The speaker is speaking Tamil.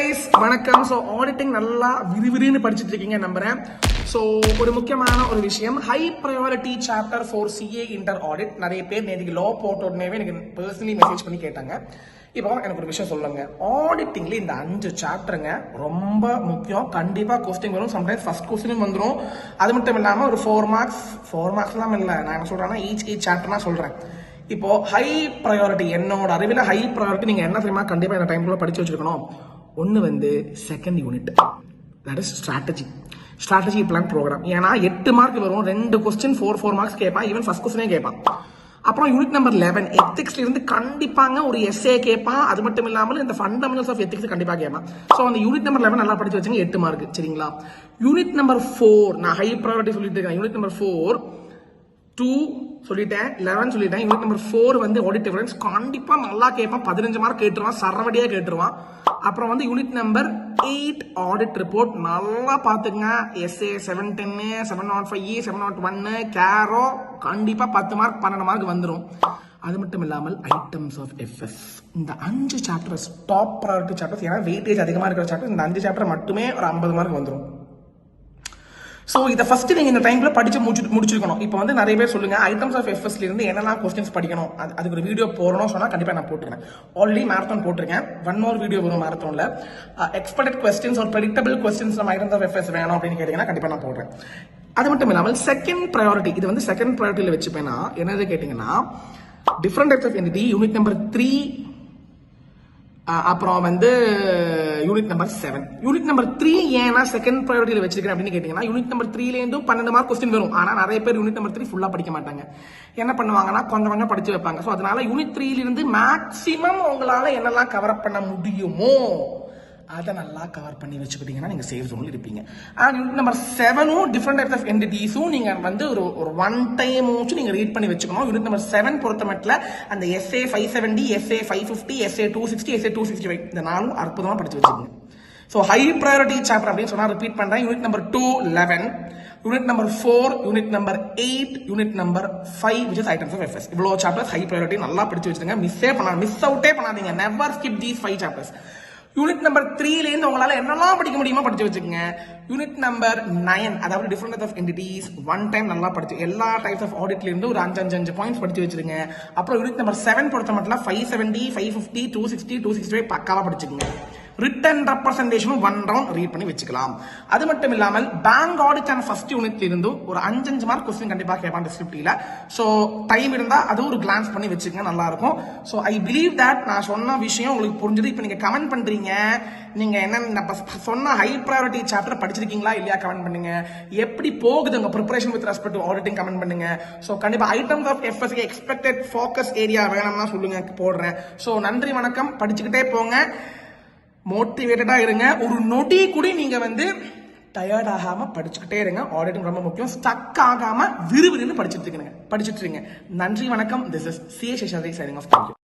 கைஸ் வணக்கம். ஸோ ஆடிட்டிங் நல்லா விறுவிறுன்னு படிச்சுட்டு இருக்கீங்க நம்புறேன். ஸோ ஒரு முக்கியமான ஒரு விஷயம், high priority chapter for CA inter audit. நிறைய பேர் நேற்றுக்கு லா போட்ட உடனே எனக்கு பர்சனலி மெசேஜ் பண்ணி கேட்டாங்க. இப்போ எனக்கு ஒரு விஷயம் சொல்லுங்க, ஆடிட்டிங்ல இந்த 5 சாப்டருங்க ரொம்ப முக்கியம். கண்டிப்பா கொஸ்டின் வரும், சம்டைம்ஸ் ஃபர்ஸ்ட் கொஸ்டினும் வந்துடும். அது மட்டும் இல்லாம ஒரு 4 மார்க்ஸ்லாம் இல்லை. நான் என்ன சொல்றேன்னா ஈச் சாப்டர் நான் சொல்றேன். இப்போ ஹை ப்ரையாரிட்டி, என்னோட அறிவில் ஹை ப்ரையாரிட்டி நீங்க என்ன தெரியுமா கண்டிப்பா இந்த டைம்ல படிச்சு வச்சிருக்கணும். ஒன்று வந்து second unit, that is strategy plan program. ஏன்னா 8 மார்க் வரும், 2 கொஸ்டின் 4 மார்க்ஸ் கேட்பான், ஈவன் ஃபர்ஸ்ட் கொஸ்டினே கேட்பான். அப்புறம் யூனிட் நம்பர் 11 எத்திக்ஸ்ல இருந்து கண்டிப்பாங்க ஒரு எஸ்ஏ கேட்பான். அது மட்டும் இல்லாமல் இந்த ஃபண்டமெண்டல்ஸ் ஆஃப் எத்திக்ஸ் கண்டிப்பா கேட்பான். ஸோ அந்த யூனிட் நம்பர் 11 நல்லா படிச்சு வச்சுங்க, 8 மார்க். சரிங்களா? யூனிட் நம்பர் 4 நான் ஹை ப்ரையாரிட்டி சொல்லிட்டு இருக்கேன். யூனிட் நம்பர் 4 2 சொல்லிட்டேன், 11 சொல்லிட்டேன். யூனிட் நம்பர் 4 வந்து ஆடிட் எவிடன்ஸ் கண்டிப்பா நல்லா கேட்பான், 15 மார்க் கேட்டுருவான், சரவடியா கேட்டுருவான். அப்புறம் வந்து யூனிட் நம்பர் 8 ஆடிட் ரிப்போர்ட் நல்லா பாத்துங்க. எஸ்ஏ 710 705 701 கேரோ கண்டிப்பா 10 மார்க் 12 மார்க் வந்துடும். அது மட்டும் இல்லாமல் ஐட்டம்ஸ் ஆஃப் எஃப்எஸ், இந்த 5 சாப்டர்ஸ் டாப் ப்ரையாரிட்டி சாப்டர்ஸ். ஏன்னா வெயிட்டேஜ் அதிகமா இருக்கிற சாப்டர் இந்த 5 சாப்டர் மட்டுமே ஒரு 50 மார்க் வந்துடும். ஸோ இதை ஃபர்ஸ்ட் நீங்க இந்த டைம்ல படிச்சு முடிச்சிருக்கணும். இப்போ வந்து நிறைய பேர் சொல்லுங்க ஐட்டம்ஸ் ஆஃப் எஃப்எஸ்ல இருந்து என்னெல்லாம் கொஸ்டின்ஸ் படிக்கணும், அதுக்கு ஒரு வீடியோ போறணும் சொன்னா கண்டிப்பா நான் போட்டுருக்கேன். ஆல்ரெடி மேரத்தான் போட்டிருக்கேன், 1 more வீடியோ வரும் மேரத்தான்ல. எக்ஸ்பெக்டட் கொஸ்டின்ஸ் ஒரு ப்ரெடிக்டபிள் கொஸ்டின்ஸ் நம்ம ஐட்டம்ஸ் ஆஃப் எஃப்எஸ் வேணும் அப்படின்னு கேட்டீங்கன்னா கண்டிப்பா நான் போடுறேன். அது மட்டும் இல்லாமல் செகண்ட் ப்ரையாரிட்டி, இது வந்து செகண்ட் ப்ரையாரிட்டியில வச்சுப்பேன்னா என்னது கேட்டீங்கன்னா different types of entity, unit number 3, அப்புறம் வந்து யூனிட் நம்பர் 7. யூனிட் நம்பர் 3 ஏன்னா செகண்ட் ப்ரையாரிட்டியில வச்சிருக்கேன் அப்படின்னு கேட்டீங்கன்னா யூனிட் நம்பர் 3ல இருந்தும் 12 மார்க் கொஸ்டின் வரும். ஆனா நிறைய பேர் யூனிட் நம்பர் 3 ஃபுல்லா படிக்க மாட்டாங்க. என்ன பண்ணுவாங்கன்னா கொஞ்சம் கொஞ்சம் படிச்சு வைப்பாங்க. ஸோ அதனால யூனிட் 3ல இருந்து மேக்சிமம் உங்களால என்னெல்லாம் கவர் அப் பண்ண முடியுமோ அதை நல்லா கவர் பண்ணி வச்சுக்கிட்டீங்கன்னா நீங்க சேஃப் ஜோன்ல இருப்பீங்க. அண்ட் யூனிட் நம்பர் 7ம் டிஃபரெண்ட் டைப்ஸ் ஆஃப் என்டிட்டிஸும் நீங்க வந்து ஒரு 1 டைம் நீங்க ரீட் பண்ணி வச்சுக்கணும். யூனிட் நம்பர் 7 பொறுத்த மட்டும் அந்த எஸ்ஏ 570, எஸ்ஏ 550, எஸ்ஏ 260, எஸ்ஏ 265 இந்த 4 அற்புதமா படிச்சு வச்சுக்கோங்க. ஸோ ஹை ப்ரையாரிட்டி சாப்டர் அப்படின்னு சொன்னா ரிப்பீட் பண்றேன். Unit number 2 11, unit number 4, unit number 8, unit number 5 which is items of FS. இவ்வளோ சாப்டர்ஸ் ஹை ப்ரையாரிட்டி நல்லா படிச்சு வச்சுருங்க. மிஸ் அவுட்டே பண்ணாதீங்க. Never skip these 5 chapters. Unit number 3ல இருந்து உங்களால என்னெல்லாம் படிக்க முடியுமோ படிச்சு வச்சுக்கோங்க. யூனிட் நம்பர் 9 அதாவது different types of entities 1 time நல்லா படிச்சு எல்லா டைப்ஸ் ஆஃப் ஆடிட்ல இருந்து ஒரு 5 பாயிண்ட்ஸ் படிச்சு வச்சிருங்க. அப்புறம் யூனிட் நம்பர் 7 பொறுத்த மட்டும் 570, 550, 260, 265 பக்காவா படிச்சுக்கோங்க. ரிட்டன் ரெப்ரசன்டேஷனும் 1 ரவுண்ட் ரீட் பண்ணி வச்சுக்கலாம். அது மட்டும் இல்லாமல் பேங்க் ஆடிட் அண்ட் ஃபர்ஸ்ட் யூனிட்ல இருந்தும் ஒரு 5 மார்க் கொஸ்டின் கண்டிப்பா கேட்பான் டிஸ்கிரிப்டிவ்ல. ஸோ டைம் இருந்தா அது ஒரு கிளான்ஸ் பண்ணி வச்சுக்கங்க, நல்லா இருக்கும். ஸோ ஐ பிலீவ் தட் நான் சொன்ன விஷயம் உங்களுக்கு புரிஞ்சது. இப்போ நீங்க கமெண்ட் பண்றீங்க, நீங்க என்ன சொன்ன ஹை ப்ரையாரிட்டி சாப்டர் படிச்சிருக்கீங்களா இல்லையா கமெண்ட் பண்ணுங்க. எப்படி போகுது உங்க preparation with respect to auditing comment பண்ணுங்க. ஸோ கண்டிப்பா items of FS expected focus area வேணும்னா சொல்லுங்க, போடுறேன். ஸோ நன்றி வணக்கம், படிச்சுக்கிட்டே போங்க, மோட்டிவேட்டடா இருங்க. ஒரு நொடி கூட நீங்க வந்து டயர்ட் ஆகாம படிச்சுக்கிட்டே இருங்க. ஆடிட்டிங் ரொம்ப முக்கியம். ஸ்டக் ஆகாம விறுவிறுன்னு படிச்சுட்டு இருங்க. நன்றி வணக்கம். This is CA Seshadri signing off.